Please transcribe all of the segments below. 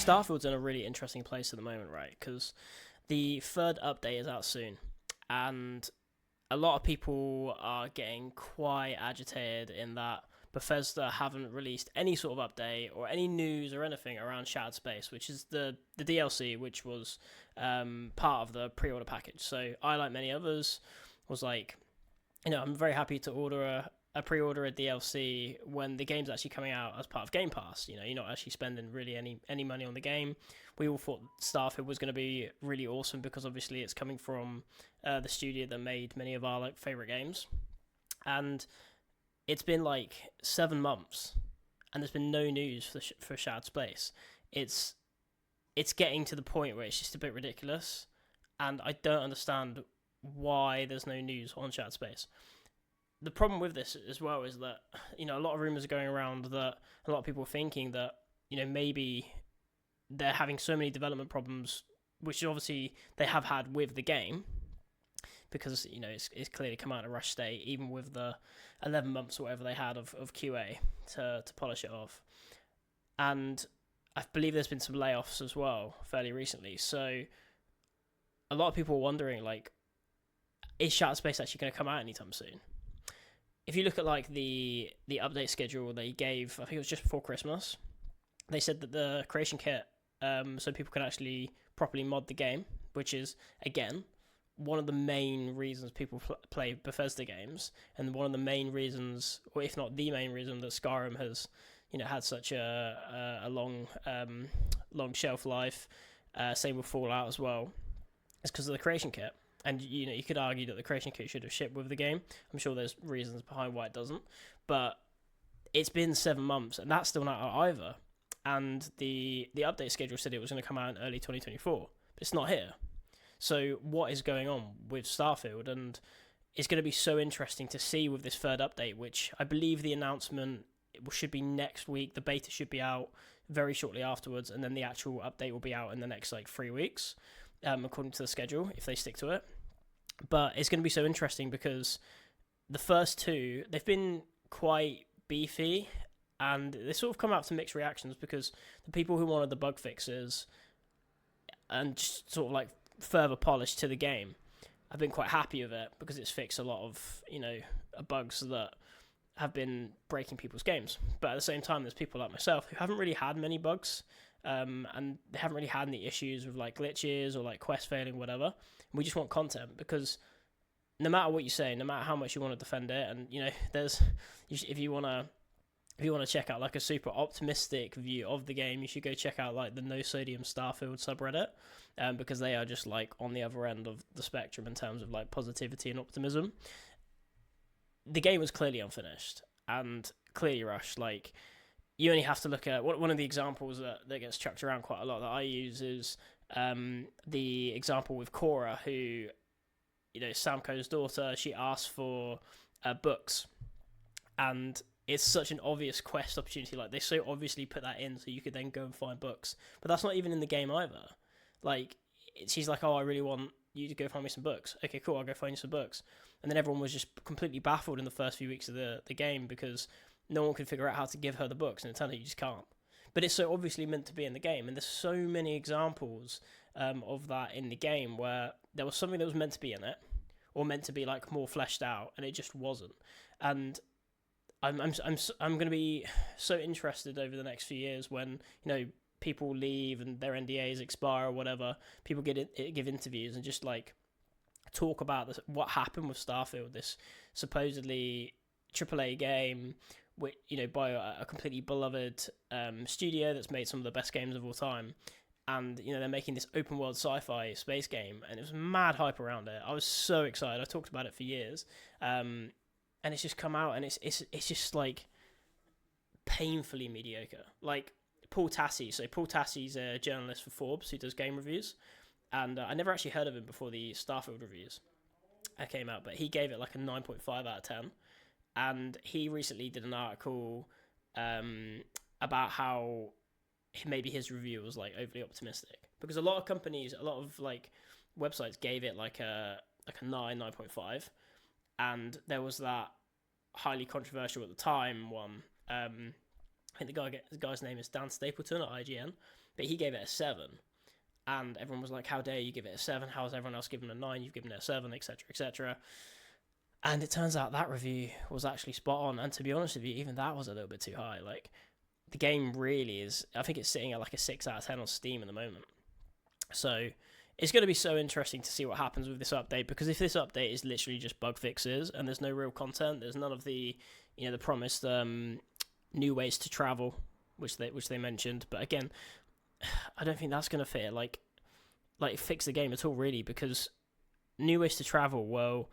Starfield's in a really interesting place at the moment, right? Because the third update is out soon, and a lot of people are getting quite agitated in that Bethesda haven't released any sort of update or any news or anything around Shattered Space, which is the DLC, which was part of the pre-order package. So I, like many others, was like, I'm very happy to order a pre-order a DLC when the game's actually coming out as part of Game Pass. You're not actually spending really any money on the game. We all thought Starfield was going to be really awesome because obviously it's coming from the studio that made many of our favorite games, and it's been 7 months, and there's been no news for Shattered Space. It's getting to the point where it's just a bit ridiculous, and I don't understand why there's no news on Shattered Space. The problem with this as well is that a lot of rumors are going around that a lot of people are thinking that maybe they're having so many development problems, which obviously they have had with the game, because it's clearly come out in a rush state, even with the 11 months or whatever they had of QA to polish it off. And I believe there's been some layoffs as well fairly recently, so a lot of people are wondering, is Shattered Space actually going to come out anytime soon? If you look at the update schedule they gave, I think it was just before Christmas, they said that the creation kit, so people can actually properly mod the game, which is, again, one of the main reasons people play Bethesda games, and one of the main reasons, or if not the main reason, that Skyrim has had such a long shelf life. Same with Fallout as well. It's because of the creation kit. And you could argue that the creation kit should have shipped with the game. I'm sure there's reasons behind why it doesn't, but it's been 7 months and that's still not out either. And the update schedule said it was going to come out in early 2024, but it's not here. So what is going on with Starfield? And it's going to be so interesting to see with this third update, which I believe the announcement should be next week. The beta should be out very shortly afterwards, and then the actual update will be out in the next 3 weeks, according to the schedule, if they stick to it. But it's going to be so interesting because the first two, they've been quite beefy, and they sort of come out to mixed reactions, because the people who wanted the bug fixes and just sort of further polish to the game, I've been quite happy with it because it's fixed a lot of bugs that have been breaking people's games. But at the same time, there's people like myself who haven't really had many bugs, and they haven't really had any issues with glitches or quest failing, whatever. We just want content, because no matter what you say, no matter how much you want to defend it, and there's, if you want to check out a super optimistic view of the game, you should go check out the No Sodium Starfield subreddit, because they are just on the other end of the spectrum in terms of positivity and optimism. The game was clearly unfinished and clearly rushed. You only have to look at one of the examples that gets chucked around quite a lot that I use is the example with Cora, who, Samco's daughter. She asked for books, and it's such an obvious quest opportunity. They so obviously put that in so you could then go and find books, but that's not even in the game either. She's like, "Oh, I really want you to go find me some books." Okay, cool, I'll go find you some books. And then everyone was just completely baffled in the first few weeks of the game, because no one could figure out how to give her the books, and it turns out you just can't. But it's so obviously meant to be in the game, and there's so many examples of that in the game where there was something that was meant to be in it, or meant to be more fleshed out, and it just wasn't. And I'm going to be so interested over the next few years when people leave and their NDAs expire or whatever. People give interviews and just talk about what happened with Starfield, this supposedly AAA game, which, by a completely beloved studio that's made some of the best games of all time. And, they're making this open world sci-fi space game, and it was mad hype around it. I was so excited. I talked about it for years. And it's just come out, and it's just painfully mediocre. Paul Tassi. So Paul Tassi's a journalist for Forbes who does game reviews. And I never actually heard of him before the Starfield reviews came out, but he gave it a 9.5 out of 10. And he recently did an article about how maybe his review was overly optimistic, because a lot of companies, a lot of websites gave it a 9.5, and there was that highly controversial at the time one. I think the guy's name is Dan Stapleton at IGN. but he gave it a 7. And everyone was like, how dare you give it a 7? How has everyone else given it a 9? You've given it a 7, etc., etc. And it turns out that review was actually spot on. And to be honest with you, even that was a little bit too high. Like, the game really is, I think it's sitting at like a 6 out of 10 on Steam at the moment. So it's going to be so interesting to see what happens with this update, because if this update is literally just bug fixes and there's no real content, there's none of the, the promised new ways to travel, which they mentioned. But again, I don't think that's going to fit like fix the game at all, really, because new ways to travel, well,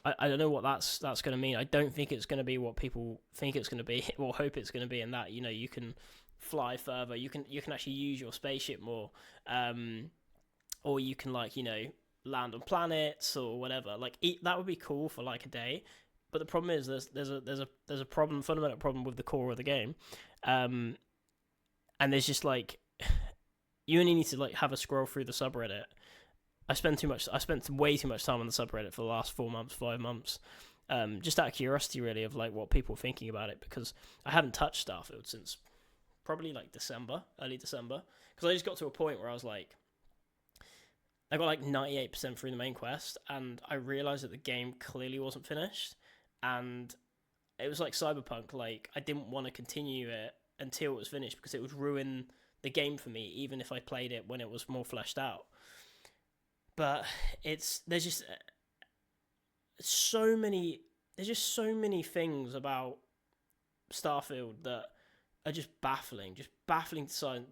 I don't know what that's going to mean. I don't think it's going to be what people think it's going to be or hope it's going to be, and that you can fly further, you can actually use your spaceship more, or you can land on planets or whatever. Like that would be cool for like a day, but the problem is there's a fundamental problem with the core of the game, and there's just like you only need to like have a scroll through the subreddit. I spent way too much time on the subreddit for the last 5 months, just out of curiosity, really, of like what people are thinking about it, because I haven't touched Starfield since probably like early December, because I just got to a point where I was like, I got like 98% through the main quest, and I realized that the game clearly wasn't finished, and it was like Cyberpunk. Like, I didn't want to continue it until it was finished, because it would ruin the game for me, even if I played it when it was more fleshed out. But there's just so many things about Starfield that are just baffling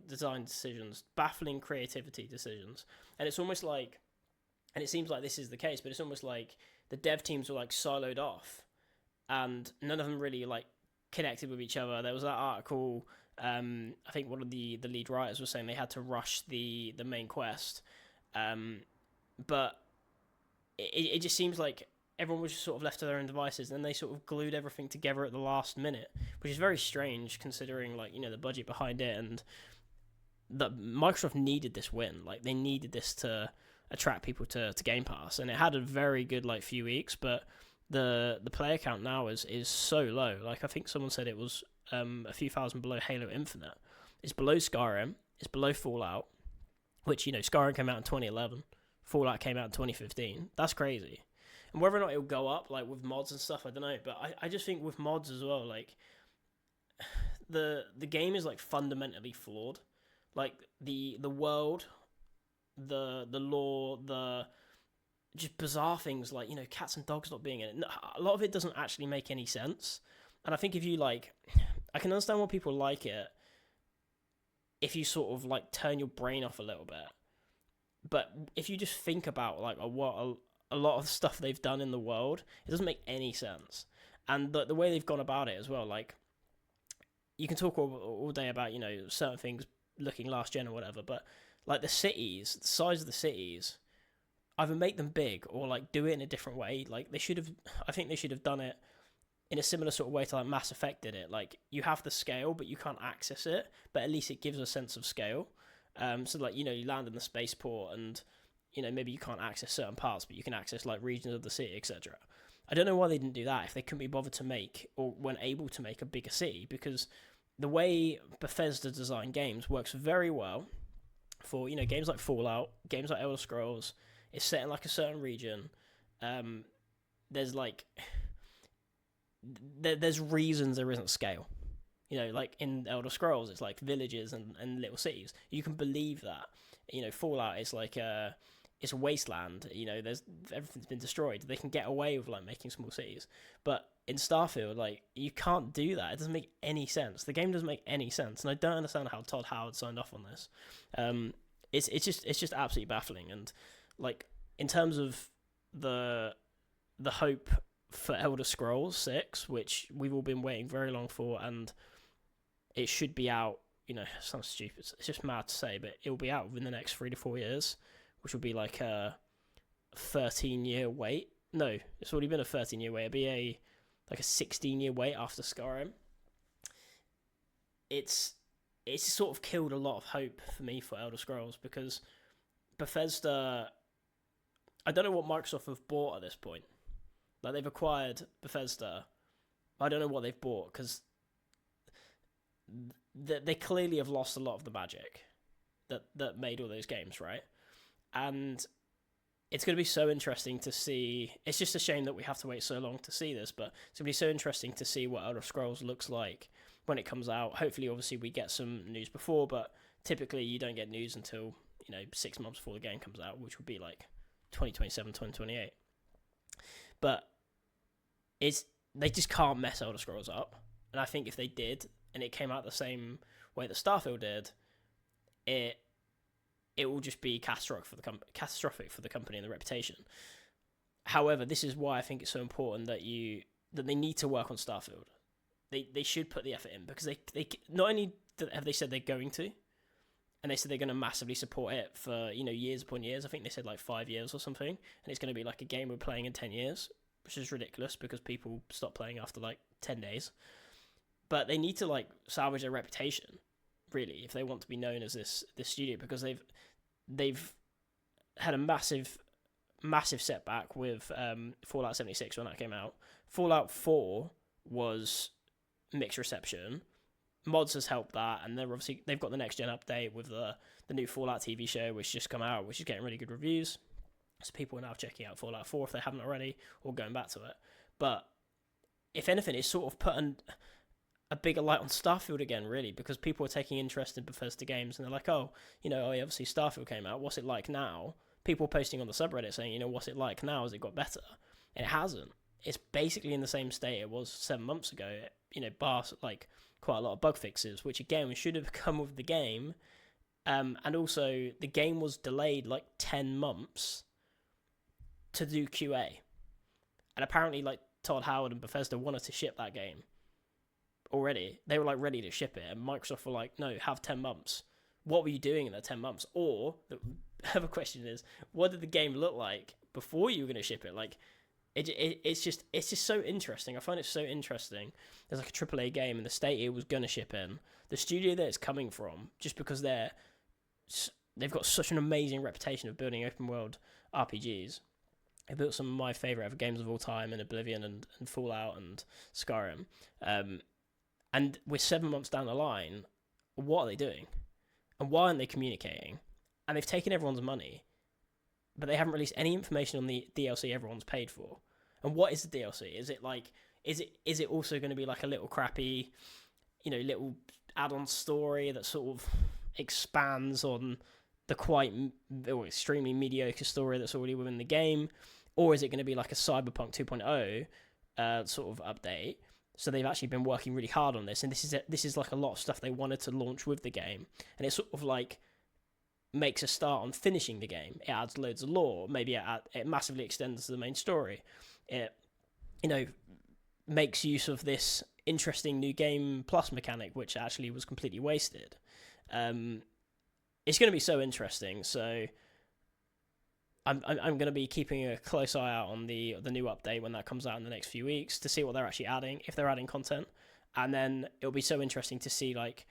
design decisions, baffling creativity decisions. And it's almost like, and it seems like this is the case, but it's almost like the dev teams were like siloed off, and none of them really like connected with each other. There was that article, I think one of the lead writers was saying they had to rush the main quest, but it just seems like everyone was just sort of left to their own devices, and they sort of glued everything together at the last minute, which is very strange considering the budget behind it, and that Microsoft needed this win. Like, they needed this to attract people to Game Pass, and it had a very good few weeks, but the player count now is so low. Like, I think someone said it was a few thousand below Halo Infinite. It's below Skyrim. It's below Fallout, which Skyrim came out in 2011. Fallout came out in 2015. That's crazy. And whether or not it'll go up with mods and stuff, I don't know. But I just think with mods as well, the game is fundamentally flawed. Like the world, the lore, the just bizarre things cats and dogs not being in it. A lot of it doesn't actually make any sense. And I think if you I can understand why people like it if you sort of turn your brain off a little bit. But if you just think about what a lot of stuff they've done in the world, it doesn't make any sense. And the way they've gone about it as well, you can talk all day about certain things looking last gen or whatever, but the cities, the size of the cities, either make them big or do it in a different way. I think they should have done it in a similar sort of way to Mass Effect did it. You have the scale, but you can't access it, but at least it gives a sense of scale. So you land in the spaceport, and maybe you can't access certain parts, but you can access regions of the city, etc. I don't know why they didn't do that if they couldn't be bothered to make, or weren't able to make, a bigger city, because the way Bethesda design games works very well for games like Fallout, games like Elder Scrolls. It's set in a certain region. There's there's reasons there isn't scale. In Elder Scrolls, it's villages and little cities. You can believe that. Fallout is it's a wasteland. There's everything's been destroyed. They can get away with making small cities, but in Starfield, you can't do that. It doesn't make any sense. The game doesn't make any sense, and I don't understand how Todd Howard signed off on this. It's just absolutely baffling. And in terms of the hope for Elder Scrolls 6, which we've all been waiting very long for, and it should be out, it sounds stupid, it's just mad to say, but it'll be out within the next 3 to 4 years, which will be a 13-year wait. No, it's already been a 13-year wait. It'll be a 16-year wait after Skyrim. It's sort of killed a lot of hope for me for Elder Scrolls, because Bethesda, I don't know what Microsoft have bought at this point. They've acquired Bethesda. I don't know what they've bought, because they clearly have lost a lot of the magic. that made all those games, right? And it's going to be so interesting to see. It's just a shame that we have to wait so long to see this, but it's going to be so interesting to see what Elder Scrolls looks like when it comes out. Hopefully, obviously, we get some news before, but typically you don't get news until 6 months before the game comes out, which would be like 2027, 2028. But they just can't mess Elder Scrolls up, and I think if they did, and it came out the same way that Starfield did, it will just be catastrophic for the company and the reputation. However, this is why I think it's so important that they need to work on Starfield. They should put the effort in, because they not only have they said they're going to, and they said they're going to massively support it for years upon years. I think they said like 5 years or something, and it's going to be like a game we're playing in 10 years, which is ridiculous because people stop playing after like 10 days. But they need to like salvage their reputation, really, if they want to be known as this studio, because they've had a massive setback with Fallout 76 when that came out. Fallout 4 was mixed reception. Mods has helped that, and they've got the next gen update with the new Fallout TV show, which just come out, which is getting really good reviews. So people are now checking out Fallout 4 if they haven't already, or going back to it. But if anything, it's sort of putting a bigger light on Starfield again, really, because people are taking interest in Bethesda games, and they're like, obviously Starfield came out. What's it like now? People posting on the subreddit saying, what's it like now? Has it got better? And it hasn't. It's basically in the same state it was 7 months ago. Bar like quite a lot of bug fixes, which again should have come with the game. And also the game was delayed like 10 months to do QA, and apparently like Todd Howard and Bethesda wanted to ship that game already. They were like ready to ship it, and Microsoft were like, no, have 10 months. What were you doing in that 10 months? Or the other question is, what did the game look like before you were going to ship it? Like, it's just so interesting. I find it so interesting. There's like a AAA game and the state it was going to ship in, the studio that it's coming from, just because they've got such an amazing reputation of building open world RPGs. They built some of my favorite ever games of all time in Oblivion and Fallout and Skyrim. And we're 7 months down the line. What are they doing? And why aren't they communicating? And they've taken everyone's money, but they haven't released any information on the DLC everyone's paid for. And what is the DLC? Is it like, is it also going to be like a little crappy, little add-on story that sort of expands on the quite or extremely mediocre story that's already within the game? Or is it going to be like a Cyberpunk 2.0 sort of update? So they've actually been working really hard on this, and this is like a lot of stuff they wanted to launch with the game, and it sort of like makes a start on finishing the game. It adds loads of lore. Maybe it massively extends the main story. It makes use of this interesting new game plus mechanic, which actually was completely wasted. It's going to be so interesting. So I'm going to be keeping a close eye out on the new update when that comes out in the next few weeks to see what they're actually adding, if they're adding content. And then it'll be so interesting to see like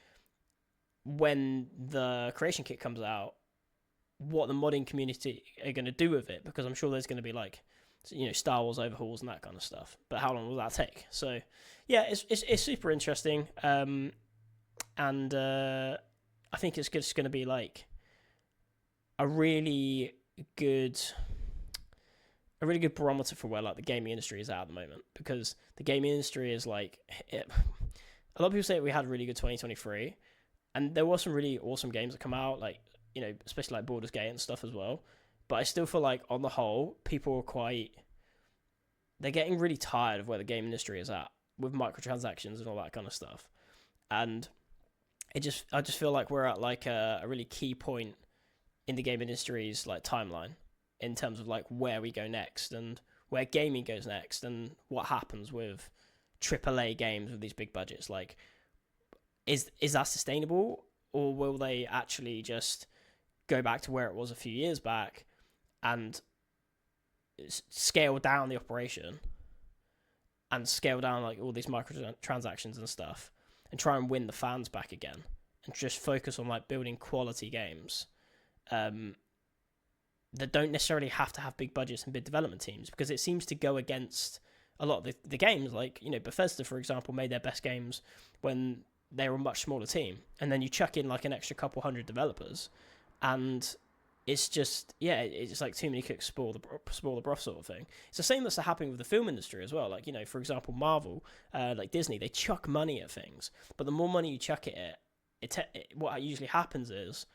when the creation kit comes out, what the modding community are going to do with it, because I'm sure there's going to be like Star Wars overhauls and that kind of stuff. But how long will that take? So yeah, it's super interesting. And I think it's just going to be like a really good barometer for where like the gaming industry is at the moment, because the gaming industry is like a lot of people say we had a really good 2023, and there were some really awesome games that come out, like especially like Baldur's Gate and stuff as well. But I still feel like on the whole, people are they're getting really tired of where the game industry is at with microtransactions and all that kind of stuff. And I just feel like we're at like a really key point in the game industry's like timeline in terms of like where we go next and where gaming goes next and what happens with AAA games with these big budgets. Like, is that sustainable, or will they actually just go back to where it was a few years back and scale down the operation and scale down like all these microtransactions and stuff and try and win the fans back again and just focus on like building quality games that don't necessarily have to have big budgets and big development teams, because it seems to go against a lot of the games. Like Bethesda, for example, made their best games when they're a much smaller team, and then you chuck in like an extra couple hundred developers, and it's just it's like too many cooks spoil the broth sort of thing. It's the same that's happening with the film industry as well. Like, you know, for example, Marvel, like Disney, they chuck money at things, but the more money you chuck at what usually happens is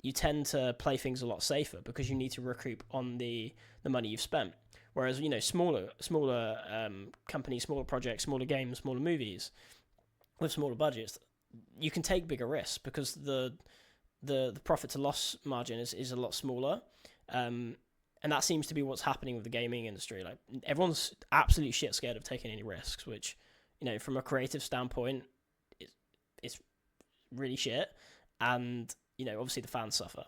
you tend to play things a lot safer because you need to recoup on the money you've spent. Whereas, you know, smaller companies, smaller projects, smaller games, smaller movies with smaller budgets, you can take bigger risks because the profit to loss margin is a lot smaller. And that seems to be what's happening with the gaming industry. Like, everyone's absolutely shit scared of taking any risks, which, you know, from a creative standpoint, it's really shit. And, you know, obviously the fans suffer.